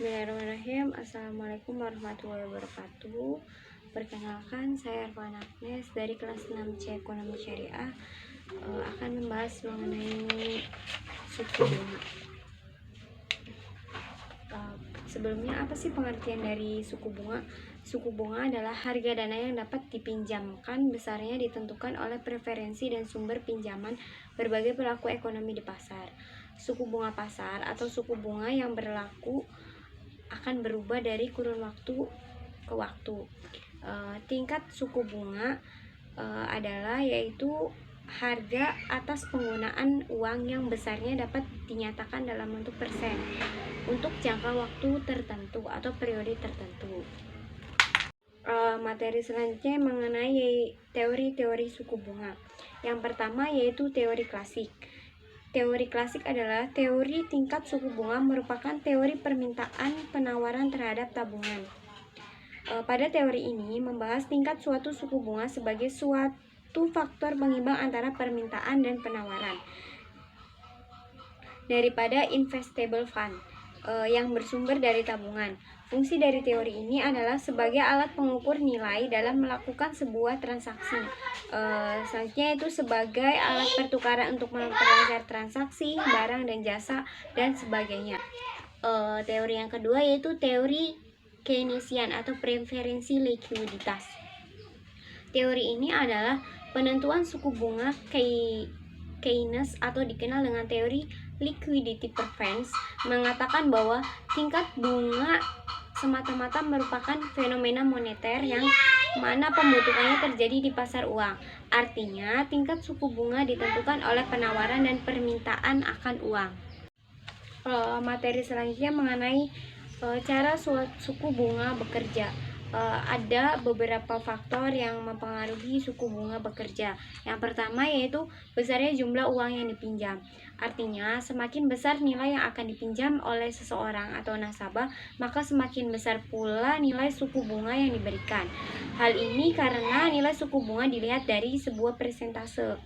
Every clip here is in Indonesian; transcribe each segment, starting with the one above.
Bismillahirrahmanirrahim. Assalamualaikum warahmatullahi wabarakatuh. Perkenalkan, saya Arfan Agnes dari kelas 6C Ekonomi Syariah, akan membahas mengenai suku bunga. Sebelumnya, apa sih pengertian dari suku bunga? Suku bunga adalah harga dana yang dapat dipinjamkan, besarnya ditentukan oleh preferensi dan sumber pinjaman berbagai pelaku ekonomi di pasar. Suku bunga pasar atau suku bunga yang berlaku akan berubah dari kurun waktu ke waktu. Tingkat suku bunga adalah yaitu harga atas penggunaan uang yang besarnya dapat dinyatakan dalam bentuk persen untuk jangka waktu tertentu atau periode tertentu. Materi selanjutnya mengenai teori-teori suku bunga. Yang pertama yaitu teori klasik. Teori klasik adalah teori tingkat suku bunga, merupakan teori permintaan penawaran terhadap tabungan. Pada teori ini membahas tingkat suatu suku bunga sebagai suatu faktor pengimbang antara permintaan dan penawaran daripada investable fund yang bersumber dari tabungan. Fungsi dari teori ini adalah sebagai alat pengukur nilai dalam melakukan sebuah transaksi. Selanjutnya itu sebagai alat pertukaran untuk memperlancar transaksi barang dan jasa dan sebagainya. Teori yang kedua yaitu teori Keynesian atau preferensi likuiditas. Teori ini adalah penentuan suku bunga Keynes atau dikenal dengan teori liquidity preference, mengatakan bahwa tingkat bunga semata-mata merupakan fenomena moneter yang mana pembutuhannya terjadi di pasar uang. Artinya, tingkat suku bunga ditentukan oleh penawaran dan permintaan akan uang. Materi selanjutnya mengenai cara suku bunga bekerja. Ada beberapa faktor yang mempengaruhi suku bunga bekerja. Yang pertama yaitu besarnya jumlah uang yang dipinjam. Artinya, semakin besar nilai yang akan dipinjam oleh seseorang atau nasabah, maka semakin besar pula nilai suku bunga yang diberikan. Hal ini karena nilai suku bunga dilihat dari sebuah persentase.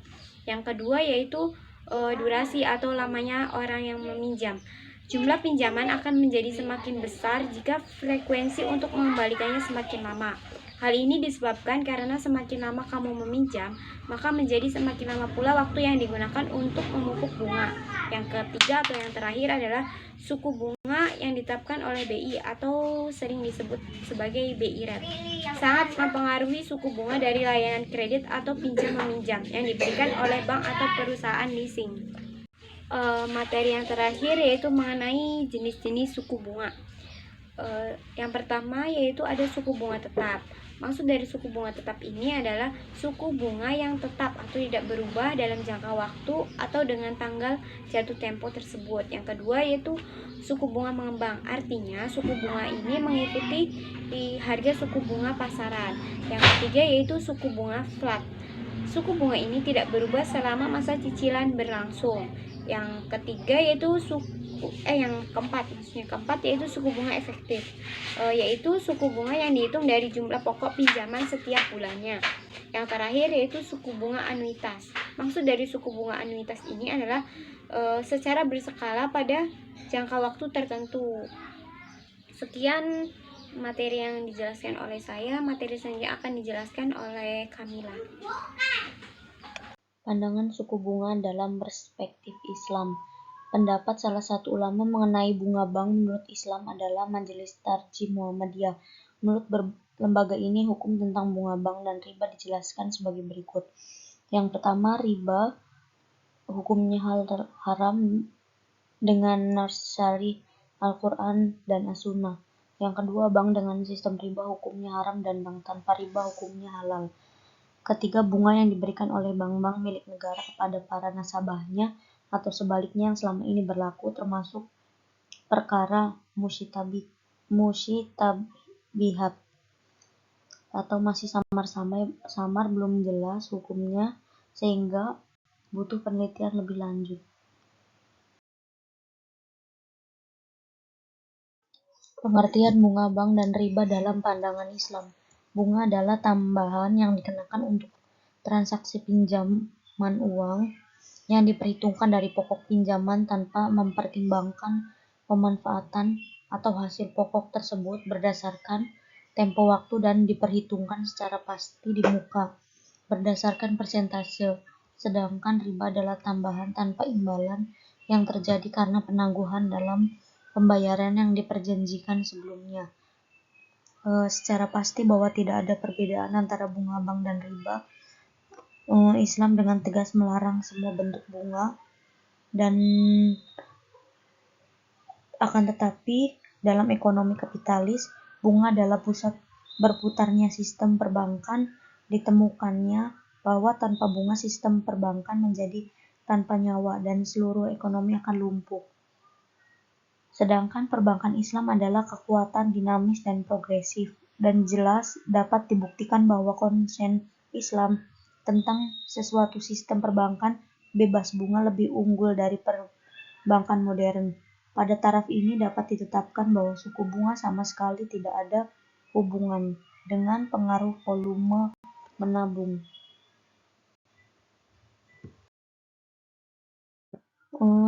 Yang kedua yaitu durasi atau lamanya orang yang meminjam. Jumlah pinjaman akan menjadi semakin besar jika frekuensi untuk mengembalikannya semakin lama. Hal ini disebabkan karena semakin lama kamu meminjam, maka menjadi semakin lama pula waktu yang digunakan untuk memupuk bunga. Yang ketiga atau yang terakhir adalah suku bunga yang ditetapkan oleh BI atau sering disebut sebagai BI rate. Sangat mempengaruhi suku bunga dari layanan kredit atau pinjam-meminjam yang diberikan oleh bank atau perusahaan leasing. Materi yang terakhir yaitu mengenai jenis-jenis suku bunga. Yang pertama yaitu ada suku bunga tetap. Maksud dari suku bunga tetap ini adalah suku bunga yang tetap atau tidak berubah dalam jangka waktu atau dengan tanggal jatuh tempo tersebut. Yang kedua yaitu suku bunga mengembang. Artinya suku bunga ini mengikuti di harga suku bunga pasaran. Yang ketiga yaitu suku bunga flat. Suku bunga ini tidak berubah selama masa cicilan berlangsung. Yang ketiga yaitu yang keempat yaitu suku bunga efektif, yaitu suku bunga yang dihitung dari jumlah pokok pinjaman setiap bulannya. Yang terakhir yaitu suku bunga anuitas. Maksud dari suku bunga anuitas ini adalah secara berskala pada jangka waktu tertentu. Sekian materi yang dijelaskan oleh saya. Materi selanjutnya akan dijelaskan oleh Kamila. Pandangan suku bunga dalam perspektif Islam. Pendapat salah satu ulama mengenai bunga bank menurut Islam adalah Majelis Tarjih Muhammadiyah. Menurut lembaga ini, hukum tentang bunga bank dan riba dijelaskan sebagai berikut. Yang pertama, riba hukumnya haram dengan nas syarih Al-Quran dan As-Sunnah. Yang kedua, bank dengan sistem riba hukumnya haram dan bank tanpa riba hukumnya halal. Ketiga, bunga yang diberikan oleh bank-bank milik negara kepada para nasabahnya atau sebaliknya yang selama ini berlaku, termasuk perkara musytabihat atau masih samar belum jelas hukumnya sehingga butuh penelitian lebih lanjut. Pengertian bunga bank dan riba dalam pandangan Islam. Bunga adalah tambahan yang dikenakan untuk transaksi pinjaman uang yang diperhitungkan dari pokok pinjaman tanpa mempertimbangkan pemanfaatan atau hasil pokok tersebut berdasarkan tempo waktu dan diperhitungkan secara pasti di muka berdasarkan persentase, sedangkan riba adalah tambahan tanpa imbalan yang terjadi karena penangguhan dalam pembayaran yang diperjanjikan sebelumnya. Secara pasti bahwa tidak ada perbedaan antara bunga bank dan riba. Islam dengan tegas melarang semua bentuk bunga, dan akan tetapi dalam ekonomi kapitalis, bunga adalah pusat berputarnya sistem perbankan. Ditemukannya bahwa tanpa bunga sistem perbankan menjadi tanpa nyawa dan seluruh ekonomi akan lumpuh. Sedangkan perbankan Islam adalah kekuatan dinamis dan progresif, dan jelas dapat dibuktikan bahwa konsen Islam tentang sesuatu sistem perbankan bebas bunga lebih unggul dari perbankan modern. Pada taraf ini dapat ditetapkan bahwa suku bunga sama sekali tidak ada hubungan dengan pengaruh volume menabung.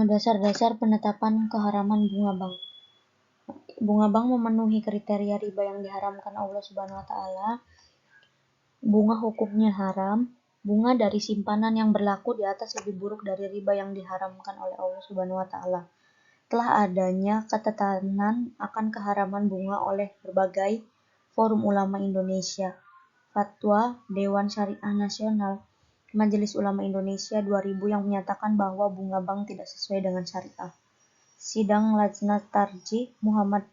Dasar-dasar penetapan keharaman bunga bank. Bunga bank memenuhi kriteria riba yang diharamkan Allah Subhanahu wa taala. Bunga hukumnya haram. Bunga dari simpanan yang berlaku di atas lebih buruk dari riba yang diharamkan oleh Allah Subhanahu wa taala. Telah adanya ketetapan akan keharaman bunga oleh berbagai forum ulama Indonesia. Fatwa Dewan Syariah Nasional, Majelis Ulama Indonesia 2000 yang menyatakan bahwa bunga bank tidak sesuai dengan syariah. Sidang Lajnah Tarjih Muhammad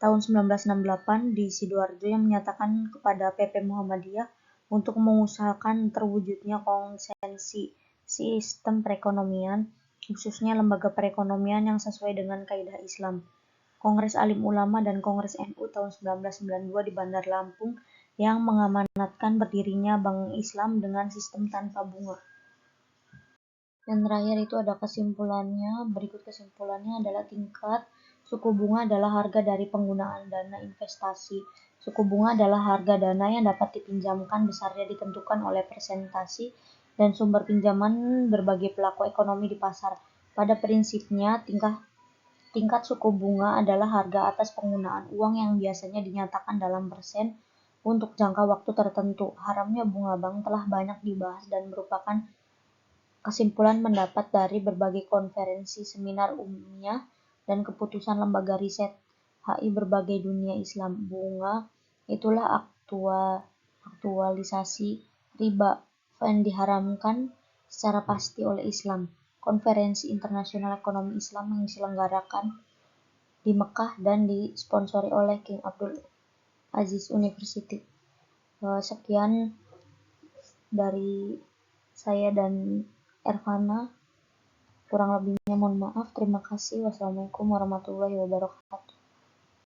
tahun 1968 di Sidoarjo yang menyatakan kepada PP Muhammadiyah untuk mengusahakan terwujudnya konsensi sistem perekonomian, khususnya lembaga perekonomian yang sesuai dengan kaidah Islam. Kongres Alim Ulama dan Kongres NU tahun 1992 di Bandar Lampung yang mengamanatkan berdirinya Bank Islam dengan sistem tanpa bunga. Yang terakhir itu ada kesimpulannya. Berikut kesimpulannya adalah tingkat suku bunga adalah harga dari penggunaan dana investasi. Suku bunga adalah harga dana yang dapat dipinjamkan, besarnya ditentukan oleh persentase dan sumber pinjaman berbagai pelaku ekonomi di pasar. Pada prinsipnya, tingkat suku bunga adalah harga atas penggunaan uang yang biasanya dinyatakan dalam persen untuk jangka waktu tertentu. Haramnya bunga bank telah banyak dibahas dan merupakan kesimpulan pendapat dari berbagai konferensi, seminar umumnya, dan keputusan lembaga riset HI berbagai dunia Islam. Bunga itulah aktualisasi riba yang diharamkan secara pasti oleh Islam. Konferensi Internasional Ekonomi Islam yang diselenggarakan di Mekah dan disponsori oleh King Abdul Aziz University. Sekian dari saya dan Ervana, kurang lebihnya mohon maaf. Terima kasih. Wassalamualaikum warahmatullahi wabarakatuh.